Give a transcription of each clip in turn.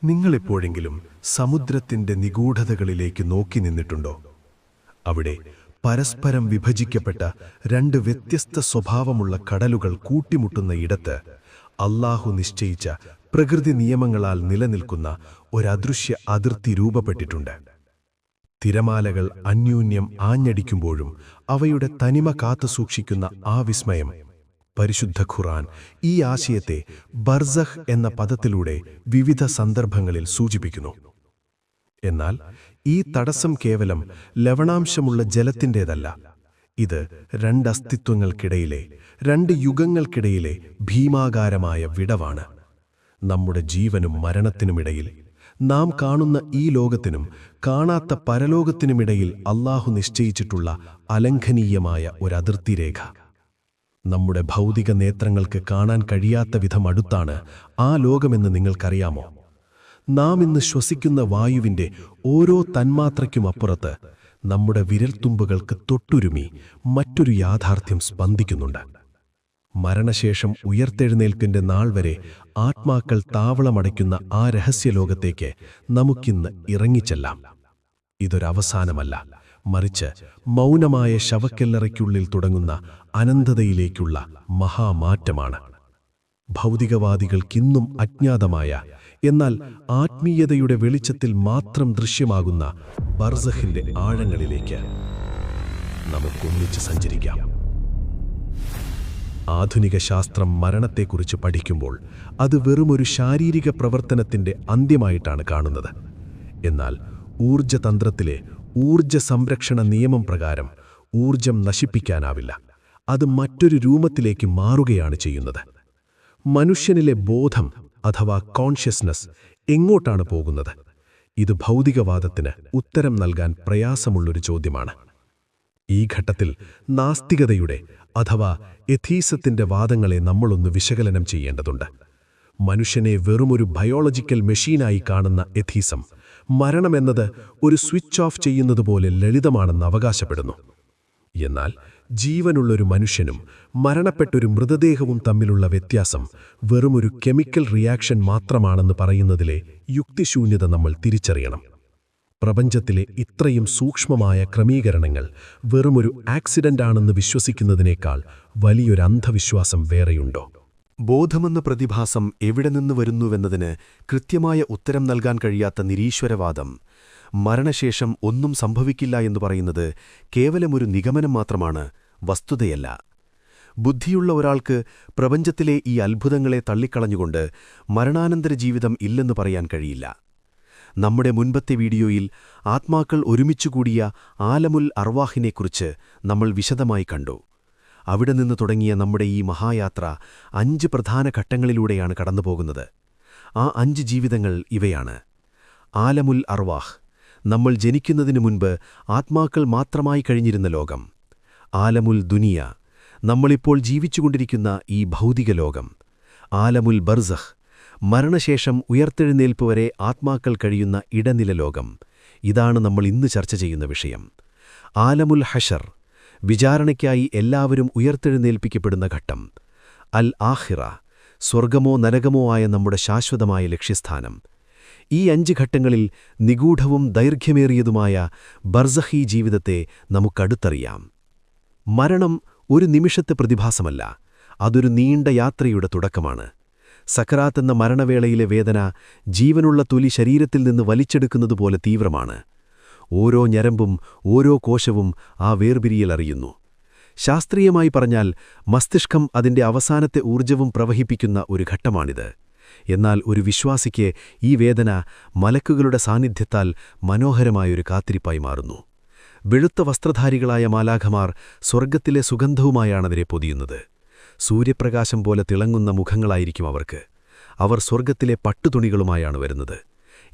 നിങ്ങളെപ്പോഴെങ്കിലും സമുദ്രത്തിന്റെ നിഗൂഢതകളിലേക്ക് നോക്കി നിന്നിട്ടുണ്ടോ? അവിടെ പരസ്പരം വിഭജിക്കപ്പെട്ട രണ്ട് വ്യത്യസ്ത സ്വഭാവമുള്ള കടലുകൾ കൂട്ടിമുട്ടുന്ന ഇടത്ത് അല്ലാഹു നിശ്ചയിച്ച പ്രകൃതി നിയമങ്ങളാൽ നിലനിൽക്കുന്ന ഒരദൃശ്യ അതിർത്തി രൂപപ്പെട്ടിട്ടുണ്ട്. തിരമാലകൾ അന്യോന്യം ആഞ്ഞടിക്കുമ്പോഴും അവയുടെ തനിമ കാത്തുസൂക്ഷിക്കുന്ന ആ വിസ്മയം. പരിശുദ്ധ ഖുർആൻ ഈ ആശയത്തെ ബർസഖ് എന്ന പദത്തിലൂടെ വിവിധ സന്ദർഭങ്ങളിൽ സൂചിപ്പിക്കുന്നു. എന്നാൽ ഈ തടസ്സം കേവലം ലവണാംശമുള്ള ജലത്തിൻ്റേതല്ല. ഇത് രണ്ട് അസ്തിത്വങ്ങൾക്കിടയിലെ, രണ്ട് യുഗങ്ങൾക്കിടയിലെ ഭീമാകാരമായ വിടവാണ്. നമ്മുടെ ജീവനും മരണത്തിനുമിടയിൽ, നാം കാണുന്ന ഈ ലോകത്തിനും കാണാത്ത പരലോകത്തിനുമിടയിൽ അല്ലാഹു നിശ്ചയിച്ചിട്ടുള്ള അലംഘനീയമായ ഒരതിർത്തി രേഖ. നമ്മുടെ ഭൗതിക നേത്രങ്ങൾക്ക് കാണാൻ കഴിയാത്ത വിധം അടുത്താണ് ആ ലോകമെന്ന് നിങ്ങൾക്കറിയാമോ? നാം ഇന്ന് ശ്വസിക്കുന്ന വായുവിൻ്റെ ഓരോ തന്മാത്രയ്ക്കുമപ്പുറത്ത് നമ്മുടെ വിരൽത്തുമ്പുകൾക്ക് തൊട്ടുരുമി മറ്റൊരു യാഥാർത്ഥ്യം സ്പന്ദിക്കുന്നുണ്ട്. മരണശേഷം ഉയർത്തെഴുന്നേൽപ്പിൻ്റെ നാൾ വരെ ആത്മാക്കൾ താവളമടയ്ക്കുന്ന ആ രഹസ്യലോകത്തേക്ക് നമുക്കിന്ന് ഇറങ്ങിച്ചെല്ലാം. ഇതൊരവസാനമല്ല, മറിച്ച് മൗനമായ ശവക്കെല്ലറയ്ക്കുള്ളിൽ തുടങ്ങുന്ന അനന്തതയിലേക്കുള്ള മഹാമാറ്റമാണ്. ഭൗതികവാദികൾക്കിന്നും അജ്ഞാതമായ, എന്നാൽ ആത്മീയതയുടെ വെളിച്ചത്തിൽ മാത്രം ദൃശ്യമാകുന്ന ബർസഖിന്റെ ആഴങ്ങളിലേക്ക് നമുക്കൊന്നിച്ച് സഞ്ചരിക്കാം. ആധുനിക ശാസ്ത്രം മരണത്തെക്കുറിച്ച് പഠിക്കുമ്പോൾ അത് വെറുമൊരു ശാരീരിക പ്രവർത്തനത്തിന്റെ അന്ത്യമായിട്ടാണ് കാണുന്നത്. എന്നാൽ ഊർജതന്ത്രത്തിലെ ഊർജ സംരക്ഷണ നിയമം പ്രകാരം ഊർജം നശിപ്പിക്കാനാവില്ല. അത് മറ്റൊരു രൂപത്തിലേക്ക് മാറുകയാണ് ചെയ്യുന്നത്. മനുഷ്യനിലെ ബോധം അഥവാ കോൺഷ്യസ്നസ് എങ്ങോട്ടാണ് പോകുന്നത്? ഇത് ഭൗതികവാദത്തിന് ഉത്തരം നൽകാൻ പ്രയാസമുള്ളൊരു ചോദ്യമാണ്. ഈ ഘട്ടത്തിൽ നാസ്തികതയുടെ അഥവാ എഥീസത്തിന്റെ വാദങ്ങളെ നമ്മളൊന്ന് വിശകലനം ചെയ്യേണ്ടതുണ്ട്. മനുഷ്യനെ വെറുമൊരു ബയോളജിക്കൽ മെഷീനായി കാണുന്ന എഥീസം മരണമെന്നത് ഒരു സ്വിച്ച് ഓഫ് ചെയ്യുന്നതുപോലെ ലളിതമാണെന്ന് അവകാശപ്പെടുന്നു. എന്നാൽ ജീവനുള്ളൊരു മനുഷ്യനും മരണപ്പെട്ടൊരു മൃതദേഹവും തമ്മിലുള്ള വ്യത്യാസം വെറുമൊരു കെമിക്കൽ റിയാക്ഷൻ മാത്രമാണെന്ന് പറയുന്നതിലെ യുക്തിശൂന്യത നമ്മൾ തിരിച്ചറിയണം. പ്രപഞ്ചത്തിലെ ഇത്രയും സൂക്ഷ്മമായ ക്രമീകരണങ്ങൾ വെറുമൊരു ആക്സിഡന്റാണെന്ന് വിശ്വസിക്കുന്നതിനേക്കാൾ വലിയൊരു അന്ധവിശ്വാസം വേറെയുണ്ടോ? ബോധമെന്ന പ്രതിഭാസം എവിടെ നിന്ന് വരുന്നുവെന്നതിന് കൃത്യമായ ഉത്തരം നൽകാൻ കഴിയാത്ത നിരീശ്വരവാദം, മരണശേഷം ഒന്നും സംഭവിക്കില്ല എന്ന് പറയുന്നത് കേവലമൊരു നിഗമനം മാത്രമാണ്, വസ്തുതയല്ല. ബുദ്ധിയുള്ള ഒരാൾക്ക് പ്രപഞ്ചത്തിലെ ഈ അത്ഭുതങ്ങളെ തള്ളിക്കളഞ്ഞുകൊണ്ട് മരണാനന്തര ജീവിതം ഇല്ലെന്ന് പറയാൻ കഴിയില്ല. നമ്മുടെ മുൻപത്തെ വീഡിയോയിൽ ആത്മാക്കൾ ഒരുമിച്ചുകൂടിയ ആലമുൽ അർവാഹിനെക്കുറിച്ച് നമ്മൾ വിശദമായി കണ്ടു. അവിടെ നിന്ന് തുടങ്ങിയ നമ്മുടെ ഈ മഹായാത്ര 5 പ്രധാന ഘട്ടങ്ങളിലൂടെയാണ് കടന്നുപോകുന്നത്. ആ 5 ജീവിതങ്ങൾ ഇവയാണ്. ആലമുൽ അർവാഹ്, നമ്മൾ ജനിക്കുന്നതിനു മുൻപ് ആത്മാക്കൾ മാത്രമായി കഴിഞ്ഞിരുന്ന ലോകം. ആലമുൽ ദുനിയ, നമ്മളിപ്പോൾ ജീവിച്ചുകൊണ്ടിരിക്കുന്ന ഈ ഭൗതിക ലോകം. ആലമുൽ ബർസഖ്, മരണശേഷം ഉയർത്തെഴുന്നേൽപ്പ് വരെ ആത്മാക്കൾ കഴിയുന്ന ഇടനില ലോകം. ഇതാണ് നമ്മൾ ഇന്ന് ചർച്ച ചെയ്യുന്ന വിഷയം. ആലമുൽ ഹഷർ, വിചാരണയ്ക്കായി എല്ലാവരും ഉയർത്തെഴുന്നേൽപ്പിക്കപ്പെടുന്ന ഘട്ടം. അൽ ആഖിറ, സ്വർഗമോ നരകമോ ആയ നമ്മുടെ ശാശ്വതമായ ലക്ഷ്യസ്ഥാനം. ഈ 5 ഘട്ടങ്ങളിൽ നിഗൂഢവും ദൈർഘ്യമേറിയതുമായ ബർസഖി ജീവിതത്തെ നമുക്കടുത്തറിയാം. മരണം ഒരു നിമിഷത്തെ പ്രതിഭാസമല്ല, അതൊരു നീണ്ട യാത്രയുടെ തുടക്കമാണ്. സക്കറാത്ത് എന്ന മരണവേളയിലെ വേദന ജീവനുള്ള തൊലി ശരീരത്തിൽ നിന്ന് വലിച്ചെടുക്കുന്നതുപോലെ തീവ്രമാണ്. ഓരോ ഞരമ്പും ഓരോ കോശവും ആ വേർപിരിയൽ അറിയുന്നു. ശാസ്ത്രീയമായി പറഞ്ഞാൽ മസ്തിഷ്കം അതിൻ്റെ അവസാനത്തെ ഊർജ്ജവും പ്രവഹിപ്പിക്കുന്ന ഒരു ഘട്ടമാണിത്. എന്നാൽ ഒരു വിശ്വാസിക്ക് ഈ വേദന മലക്കുകളുടെ സാന്നിധ്യത്താൽ മനോഹരമായൊരു കാത്തിരിപ്പായി മാറുന്നു. വെളുത്ത വസ്ത്രധാരികളായ മാലാഖമാർ സ്വർഗത്തിലെ സുഗന്ധവുമായാണവരെ പൊതിയുന്നത്. സൂര്യപ്രകാശം പോലെ തിളങ്ങുന്ന മുഖങ്ങളായിരിക്കും അവർക്ക്. അവർ സ്വർഗത്തിലെ പട്ടുതുണികളുമായാണ് വരുന്നത്.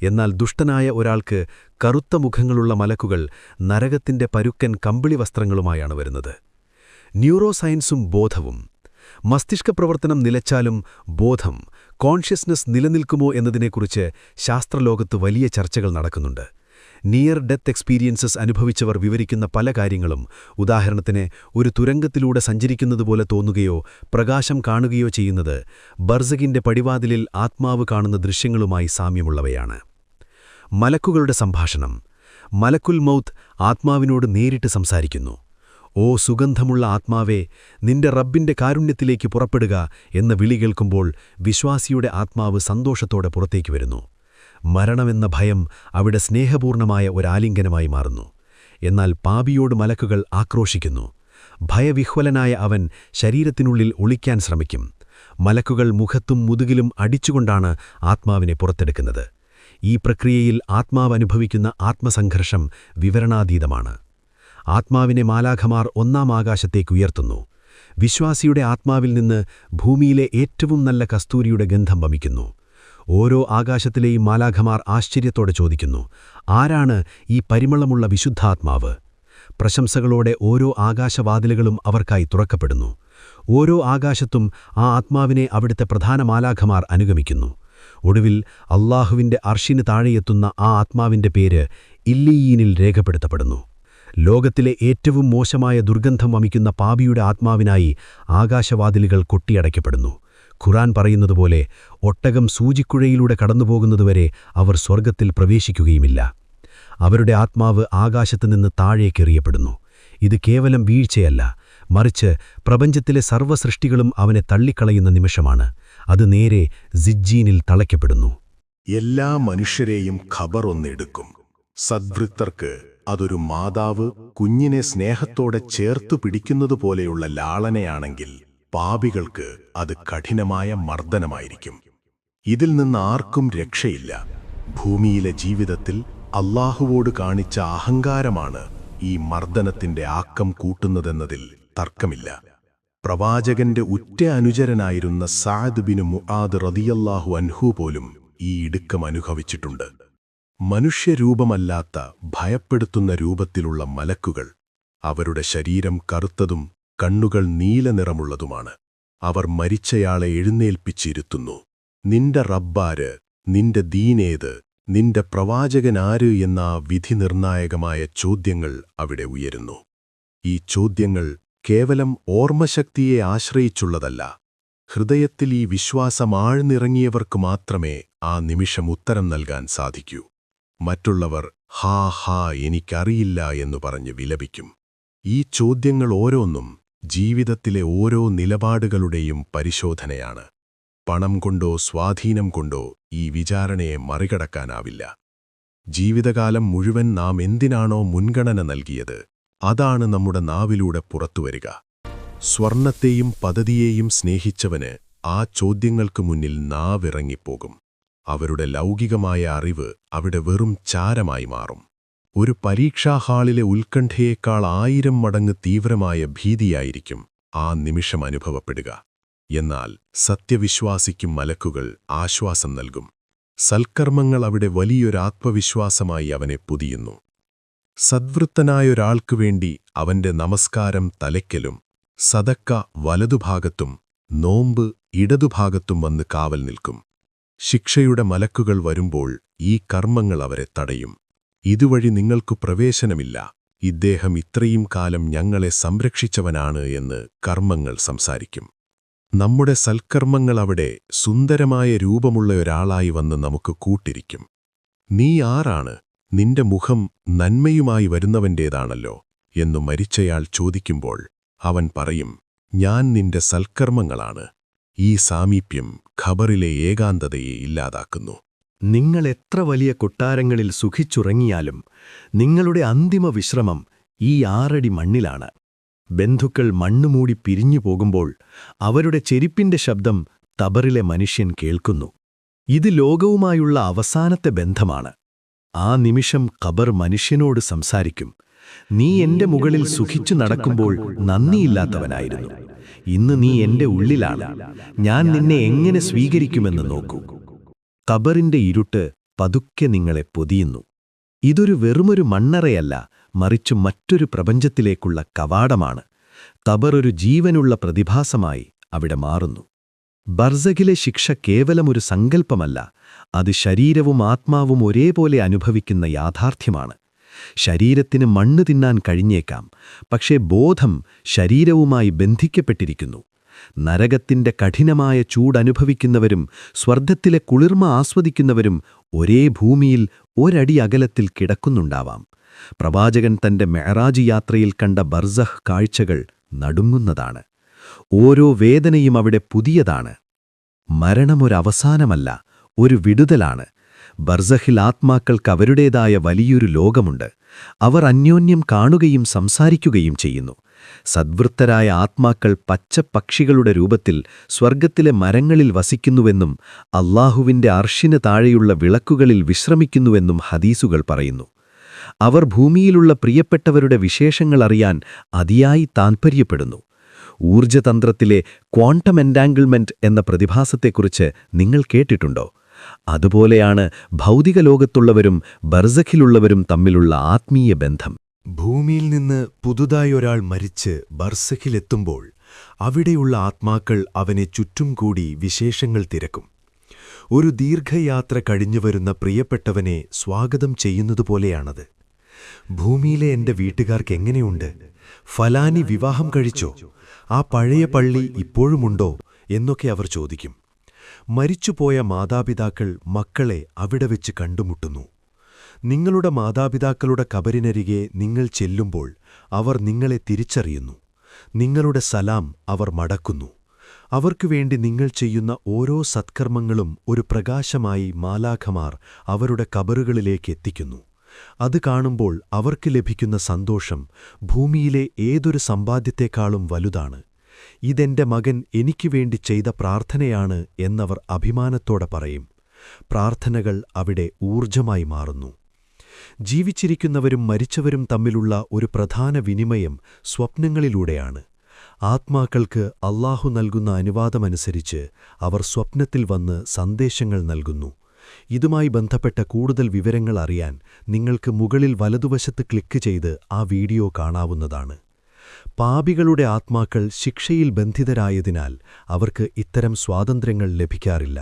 എന്നാൽ ദുഷ്ടനായ ഒരാൾക്ക് കറുത്ത മുഖങ്ങളുള്ള മലക്കുകൾ നരകത്തിന്റെ പരുക്കൻ കമ്പിളി വസ്ത്രങ്ങളുമായാണ് വരുന്നത്. ന്യൂറോ സയൻസും ബോധവും. മസ്തിഷ്കപ്രവർത്തനം നിലച്ചാലും ബോധം, കോൺഷ്യസ്നസ് നിലനിൽക്കുമോ എന്നതിനെക്കുറിച്ച് ശാസ്ത്രലോകത്ത് വലിയ ചർച്ചകൾ നടക്കുന്നുണ്ട്. നിയർ ഡെത്ത് എക്സ്പീരിയൻസസ് അനുഭവിച്ചവർ വിവരിക്കുന്ന പല കാര്യങ്ങളും, ഉദാഹരണത്തിന് ഒരു തുരങ്കത്തിലൂടെ സഞ്ചരിക്കുന്നതുപോലെ തോന്നുകയോ പ്രകാശം കാണുകയോ ചെയ്യുന്നത്, ബർസഖിന്റെ പടിവാതിലിൽ ആത്മാവ് കാണുന്ന ദൃശ്യങ്ങളുമായി സാമ്യമുള്ളവയാണ്. മലക്കുകളുടെ സംഭാഷണം. മലക്കുൽ മൗത്ത് ആത്മാവിനോട് നേരിട്ട് സംസാരിക്കുന്നു. ഓ സുഗന്ധമുള്ള ആത്മാവേ, നിന്റെ റബ്ബിന്റെ കാരുണ്യത്തിലേക്ക് പുറപ്പെടുക എന്ന വിളി കേൾക്കുമ്പോൾ വിശ്വാസിയുടെ ആത്മാവ് സന്തോഷത്തോടെ പുറത്തേക്ക് വരുന്നു. മരണമെന്ന ഭയം അവിടെ സ്നേഹപൂർണമായ ഒരാലിംഗനമായി മാറുന്നു. എന്നാൽ പാപിയോട് മലക്കുകൾ ആക്രോശിക്കുന്നു. ഭയവിഹ്വലനായ അവൻ ശരീരത്തിനുള്ളിൽ ഒളിക്കാൻ ശ്രമിക്കും. മലക്കുകൾ മുഖത്തും മുതുകിലും അടിച്ചുകൊണ്ടാണ് ആത്മാവിനെ പുറത്തെടുക്കുന്നത്. ഈ പ്രക്രിയയിൽ ആത്മാവ് അനുഭവിക്കുന്ന ആത്മസംഘർഷം വിവരണാതീതമാണ്. ആത്മാവിനെ മാലാഖമാർ ഒന്നാം ആകാശത്തേക്കുയർത്തുന്നു. വിശ്വാസിയുടെ ആത്മാവിൽ നിന്ന് ഭൂമിയിലെ ഏറ്റവും നല്ല കസ്തൂരിയുടെ ഗന്ധം വമിക്കുന്നു. ഓരോ ആകാശത്തിലെയും മാലാഖമാർ ആശ്ചര്യത്തോടെ ചോദിക്കുന്നു, ആരാണ് ഈ പരിമളമുള്ള വിശുദ്ധാത്മാവ്? പ്രശംസകളോടെ ഓരോ ആകാശവാതിലുകളും അവർക്കായി തുറക്കപ്പെടുന്നു. ഓരോ ആകാശത്തും ആ ആത്മാവിനെ അവിടുത്തെ പ്രധാന മാലാഖമാർ അനുഗമിക്കുന്നു. ഒടുവിൽ അല്ലാഹുവിന്റെ അർശിന് താഴെയെത്തുന്ന ആ ആത്മാവിന്റെ പേര് ഇല്ലീയീനിൽ രേഖപ്പെടുത്തപ്പെടുന്നു. ലോകത്തിലെ ഏറ്റവും മോശമായ ദുർഗന്ധം വമിക്കുന്ന പാപിയുടെ ആത്മാവിനായി ആകാശവാതിലുകൾ കൊട്ടിയടയ്ക്കപ്പെടുന്നു. ഖുർആൻ പറയുന്നതുപോലെ, ഒട്ടകം സൂചിക്കുഴയിലൂടെ കടന്നുപോകുന്നതുവരെ അവർ സ്വർഗ്ഗത്തിൽ പ്രവേശിക്കുകയുമില്ല. അവരുടെ ആത്മാവ് ആകാശത്തുനിന്ന് താഴേക്കെറിയപ്പെടുന്നു. ഇത് കേവലം വീഴ്ചയല്ല, മറിച്ച് പ്രപഞ്ചത്തിലെ സർവ്വസൃഷ്ടികളും അവനെ തള്ളിക്കളയുന്ന നിമിഷമാണ്. അത് നേരെ സിജ്ജീനിൽ തളയ്ക്കപ്പെടുന്നു. എല്ലാ മനുഷ്യരെയും ഖബർ ഒന്നെടുക്കും. സദ്വൃത്തർക്ക് അതൊരു മാതാവ് കുഞ്ഞിനെ സ്നേഹത്തോടെ ചേർത്തു പിടിക്കുന്നതുപോലെയുള്ള ലാളനയാണെങ്കിൽ, പാപികൾക്ക് അത് കഠിനമായ മർദ്ദനമായിരിക്കും. ഇതിൽ നിന്ന് ആർക്കും രക്ഷയില്ല. ഭൂമിയിലെ ജീവിതത്തിൽ അല്ലാഹുവോട് കാണിച്ച അഹങ്കാരമാണ് ഈ മർദ്ദനത്തിന്റെ ആക്കം കൂട്ടുന്നതെന്നതിൽ തർക്കമില്ല. പ്രവാചകന്റെ ഉറ്റ അനുചരനായിരുന്ന സഅദ് ബിൻ മുആദ് റളിയല്ലാഹു അൻഹു പോലും ഈ ഇടുക്കം അനുഭവിച്ചിട്ടുണ്ട്. മനുഷ്യരൂപമല്ലാത്ത ഭയപ്പെടുത്തുന്ന രൂപത്തിലുള്ള മലക്കുകൾ. അവരുടെ ശരീരം കറുത്തതും കണ്ണുകൾ നീലനിറമുള്ളതുമാണ്. അവർ മരിച്ചയാളെ എഴുന്നേൽപ്പിച്ചിരുത്തുന്നു. നിന്റെ റബ്ബാര്, നിന്റെ ദീനേത്, നിന്റെ പ്രവാചകനാര് എന്ന വിധിനിർണായകമായ ചോദ്യങ്ങൾ അവിടെ ഉയരുന്നു. ഈ ചോദ്യങ്ങൾ കേവലം ഓർമ്മശക്തിയെ ആശ്രയിച്ചുള്ളതല്ല. ഹൃദയത്തിൽ ഈ വിശ്വാസം ആഴ്ന്നിറങ്ങിയവർക്ക് മാത്രമേ ആ നിമിഷം ഉത്തരം നൽകാൻ സാധിക്കൂ. മറ്റുള്ളവർ ഹാ ഹാ എനിക്കറിയില്ല എന്നു പറഞ്ഞ് വിലപിക്കും. ഈ ചോദ്യങ്ങൾ ഓരോന്നും ജീവിതത്തിലെ ഓരോ നിലപാടുകളുടെയും പരിശോധനയാണ്. പണം കൊണ്ടോ സ്വാധീനം കൊണ്ടോ ഈ വിചാരണയെ മറികടക്കാനാവില്ല. ജീവിതകാലം മുഴുവൻ നാം എന്തിനാണോ മുൻഗണന നൽകിയത്, അതാണ് നമ്മുടെ നാവിലൂടെ പുറത്തുവരിക. സ്വർണത്തെയും പദ്ധതിയെയും സ്നേഹിച്ചവന് ആ ചോദ്യങ്ങൾക്ക് മുന്നിൽ നാവിറങ്ങിപ്പോകും. അവരുടെ ലൗകികമായ അറിവ് അവിടെ വെറും ചാരമായി മാറും. ഒരു പരീക്ഷാഹാളിലെ ഉത്കണ്ഠയേക്കാൾ 1000 മടങ്ങ് തീവ്രമായ ഭീതിയായിരിക്കും ആ നിമിഷം അനുഭവപ്പെടുക. എന്നാൽ സത്യവിശ്വാസിക്കും മലക്കുകൾ ആശ്വാസം നൽകും. സൽക്കർമ്മങ്ങൾ അവിടെ വലിയൊരാത്മവിശ്വാസമായി അവനെ പൊതിയുന്നു. സദ്വൃത്തനായൊരാൾക്കു വേണ്ടി അവന്റെ നമസ്കാരം തലയ്ക്കലും സദക്ക വലതുഭാഗത്തും നോമ്പ് ഇടതുഭാഗത്തും വന്ന് കാവൽ നിൽക്കും. ശിക്ഷയുടെ മലക്കുകൾ വരുമ്പോൾ ഈ കർമ്മങ്ങൾ അവരെ തടയും. ഇതുവഴി നിങ്ങൾക്കു പ്രവേശനമില്ല, ഇദ്ദേഹം ഇത്രയും കാലം ഞങ്ങളെ സംരക്ഷിച്ചവനാണ് എന്ന് കർമ്മങ്ങൾ സംസാരിക്കും. നമ്മുടെ സൽക്കർമ്മങ്ങൾ അവിടെ സുന്ദരമായ രൂപമുള്ള ഒരാളായി വന്ന് നമുക്ക് കൂട്ടിരിക്കും. നീ ആരാണ്? നിന്റെ മുഖം നന്മയുമായി വരുന്നവന്റേതാണല്ലോ എന്നു മരിച്ചയാൾ ചോദിക്കുമ്പോൾ അവൻ പറയും, ഞാൻ നിന്റെ സൽക്കർമ്മങ്ങളാണ്. ഈ സാമീപ്യം ഖബറിലെ ഏകാന്തതയെ ഇല്ലാതാക്കുന്നു. നിങ്ങൾ എത്ര വലിയ കൊട്ടാരങ്ങളിൽ സുഖിച്ചുറങ്ങിയാലും നിങ്ങളുടെ അന്തിമ വിശ്രമം ഈ 6 അടി മണ്ണിലാണ്. ബന്ധുക്കൾ മണ്ണുമൂടി പിരിഞ്ഞു പോകുമ്പോൾ അവരുടെ ചെരിപ്പിന്റെ ശബ്ദം ഖബറിലെ മനുഷ്യൻ കേൾക്കുന്നു. ഇത് ലോകവുമായുള്ള അവസാനത്തെ ബന്ധമാണ്. ആ നിമിഷം ഖബർ മനുഷ്യനോട് സംസാരിക്കും. നീ എന്റെ മുകളിൽ സുഖിച്ചു നടക്കുമ്പോൾ നന്ദിയില്ലാത്തവനായിരുന്നു. ഇന്ന് നീ എന്റെ ഉള്ളിലാണ്. ഞാൻ നിന്നെ എങ്ങനെ സ്വീകരിക്കുമെന്ന് നോക്കൂ. ഖബറിന്റെ ഇരുട്ട് പതുക്കെ നിങ്ങളെ പൊതിയുന്നു. ഇതൊരു വെറുമൊരു മണ്ണറയല്ല, മറിച്ചു മറ്റൊരു പ്രപഞ്ചത്തിലേക്കുള്ള കവാടമാണ്. ഖബർ ഒരു ജീവനുള്ള പ്രതിഭാസമായി അവിടെ മാറുന്നു. ബർസഖിലെ ശിക്ഷ കേവലമൊരു സങ്കല്പമല്ല, അത് ശരീരവും ആത്മാവും ഒരേപോലെ അനുഭവിക്കുന്ന യാഥാർത്ഥ്യമാണ്. ശരീരത്തിന് മണ്ണ് തിന്നാൻ കഴിഞ്ഞേക്കാം, പക്ഷേ ബോധം ശരീരവുമായി ബന്ധിക്കപ്പെട്ടിരിക്കുന്നു. നരകത്തിന്റെ കഠിനമായ ചൂടനുഭവിക്കുന്നവരും സ്വർഗ്ഗത്തിലെ കുളിർമ ആസ്വദിക്കുന്നവരും ഒരേ ഭൂമിയിൽ ഒരടി അകലത്തിൽ കിടക്കുന്നുണ്ടാവാം. പ്രവാചകൻ തന്റെ മെഅറാജ് യാത്രയിൽ കണ്ട ബർസഖ് കാഴ്ചകൾ നടുങ്ങുന്നതാണ്. ഓരോ വേദനയും അവിടെ പുതിയതാണ്. മരണമൊരവസാനമല്ല, ഒരു വിടുതലാണ്. ബർസഖിൽ ആത്മാക്കൾക്ക് അവരുടേതായ വലിയൊരു ലോകമുണ്ട്. അവർ അന്യോന്യം കാണുകയും സംസാരിക്കുകയും ചെയ്യുന്നു. സദ്വൃത്തരായ ആത്മാക്കൾ പച്ചപ്പക്ഷികളുടെ രൂപത്തിൽ സ്വർഗ്ഗത്തിലെ മരങ്ങളിൽ വസിക്കുന്നുവെന്നും അല്ലാഹുവിന്റെ അർശിന് താഴെയുള്ള വിളക്കുകളിൽ വിശ്രമിക്കുന്നുവെന്നും ഹദീസുകൾ പറയുന്നു. അവർ ഭൂമിയിലുള്ള പ്രിയപ്പെട്ടവരുടെ വിശേഷങ്ങൾ അറിയാൻ അതിയായി താൽപ്പര്യപ്പെടുന്നു. ഊർജ്ജതന്ത്രത്തിലെ ക്വാണ്ടം എൻഡാംഗിൾമെന്റ് എന്ന പ്രതിഭാസത്തെക്കുറിച്ച് നിങ്ങൾ കേട്ടിട്ടുണ്ടോ? അതുപോലെയാണ് ഭൗതിക ലോകത്തുള്ളവരും ബർസഖിലുള്ളവരും തമ്മിലുള്ള ആത്മീയ ബന്ധം. ഭൂമിയിൽ നിന്ന് പുതുതായി ഒരാൾ മരിച്ച് ബർസഖിലെത്തുമ്പോൾ അവിടെയുള്ള ആത്മാക്കൾ അവനെ ചുറ്റും കൂടി വിശേഷങ്ങൾ തിരക്കും. ഒരു ദീർഘയാത്ര കഴിഞ്ഞുവരുന്ന പ്രിയപ്പെട്ടവനെ സ്വാഗതം ചെയ്യുന്നതുപോലെയാണത്. ഭൂമിയിലെ എന്റെ വീട്ടുകാർക്കെങ്ങനെയുണ്ട്? ഫലാനി വിവാഹം കഴിച്ചോ? ആ പഴയ പള്ളി ഇപ്പോഴുമുണ്ടോ എന്നൊക്കെ അവർ ചോദിക്കും. മരിച്ചുപോയ മാതാപിതാക്കൾ മക്കളെ അവിടെ വെച്ച് കണ്ടുമുട്ടുന്നു. നിങ്ങളുടെ മാതാപിതാക്കളുടെ കബറിനരികെ നിങ്ങൾ ചെല്ലുമ്പോൾ അവർ നിങ്ങളെ തിരിച്ചറിയുന്നു. നിങ്ങളുടെ സലാം അവർ മടക്കുന്നു. അവർക്കുവേണ്ടി നിങ്ങൾ ചെയ്യുന്ന ഓരോ സത്കർമ്മങ്ങളും ഒരു പ്രകാശമായി മാലാഖമാർ അവരുടെ കബറുകളിലേക്ക് എത്തിക്കുന്നു. അത് കാണുമ്പോൾ അവർക്ക് ലഭിക്കുന്ന സന്തോഷം ഭൂമിയിലെ ഏതൊരു സമ്പാദ്യത്തെക്കാളും വലുതാണ്. ഇതെന്റെ മകൻ എനിക്കുവേണ്ടി ചെയ്ത പ്രാർത്ഥനയാണ് എന്നവർ അഭിമാനത്തോടെ പറയും. പ്രാർത്ഥനകൾ അവിടെ ഊർജ്ജമായി മാറുന്നു. ജീവിച്ചിരിക്കുന്നവരും മരിച്ചവരും തമ്മിലുള്ള ഒരു പ്രധാന വിനിമയം സ്വപ്നങ്ങളിലൂടെയാണ്. ആത്മാക്കൾക്ക് അല്ലാഹു നൽകുന്ന അനുവാദമനുസരിച്ച് അവർ സ്വപ്നത്തിൽ വന്ന് സന്ദേശങ്ങൾ നൽകുന്നു. ഇതുമായി ബന്ധപ്പെട്ട കൂടുതൽ വിവരങ്ങൾ അറിയാൻ നിങ്ങൾക്ക് മുകളിൽ വലതുവശത്ത് ക്ലിക്ക് ചെയ്ത് ആ വീഡിയോ കാണാവുന്നതാണ്. പാപികളുടെ ആത്മാക്കൾ ശിക്ഷയിൽ ബന്ധിതരായതിനാൽ അവർക്ക് ഇത്തരം സ്വാതന്ത്ര്യങ്ങൾ ലഭിക്കാറില്ല.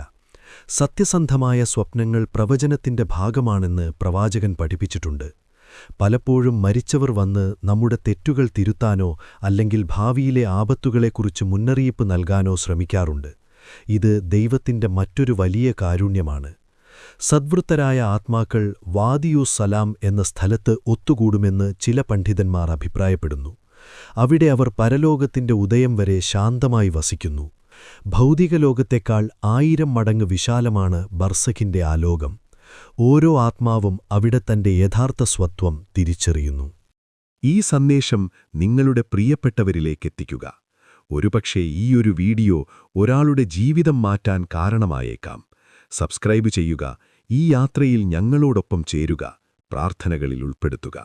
സത്യസന്ധമായ സ്വപ്നങ്ങൾ പ്രവചനത്തിന്റെ ഭാഗമാണെന്ന് പ്രവാചകൻ പഠിപ്പിച്ചിട്ടുണ്ട്. പലപ്പോഴും മരിച്ചവർ വന്ന് നമ്മുടെ തെറ്റുകൾ തിരുത്താനോ അല്ലെങ്കിൽ ഭാവിയിലെ ആപത്തുകളെക്കുറിച്ച് മുന്നറിയിപ്പ് നൽകാനോ ശ്രമിക്കാറുണ്ട്. ഇത് ദൈവത്തിന്റെ മറ്റൊരു വലിയ കാരുണ്യമാണ്. സദ്വൃത്തരായ ആത്മാക്കൾ വാദിയുസ് സലാം എന്ന സ്ഥലത്ത് ഒത്തുകൂടുമെന്ന് ചില പണ്ഡിതന്മാർ അഭിപ്രായപ്പെടുന്നു. അവിടെ അവർ പരലോകത്തിന്റെ ഉദയം വരെ ശാന്തമായി വസിക്കുന്നു. ഭൗതിക ലോകത്തേക്കാൾ 1000 മടങ്ങ് വിശാലമാണ് ബർസഖിന്റെ ആ ലോകം. ഓരോ ആത്മാവും അവിടെ തന്റെ യഥാർത്ഥ സ്വത്വം തിരിച്ചറിയുന്നു. ഈ സന്ദേശം നിങ്ങളുടെ പ്രിയപ്പെട്ടവരിലേക്കെത്തിക്കുക. ഒരുപക്ഷേ ഈയൊരു വീഡിയോ ഒരാളുടെ ജീവിതം മാറ്റാൻ കാരണമായേക്കാം. സബ്സ്ക്രൈബ് ചെയ്യുക, ഈ യാത്രയിൽ ഞങ്ങളോടൊപ്പം ചേരുക, പ്രാർത്ഥനകളിൽ ഉൾപ്പെടുത്തുക.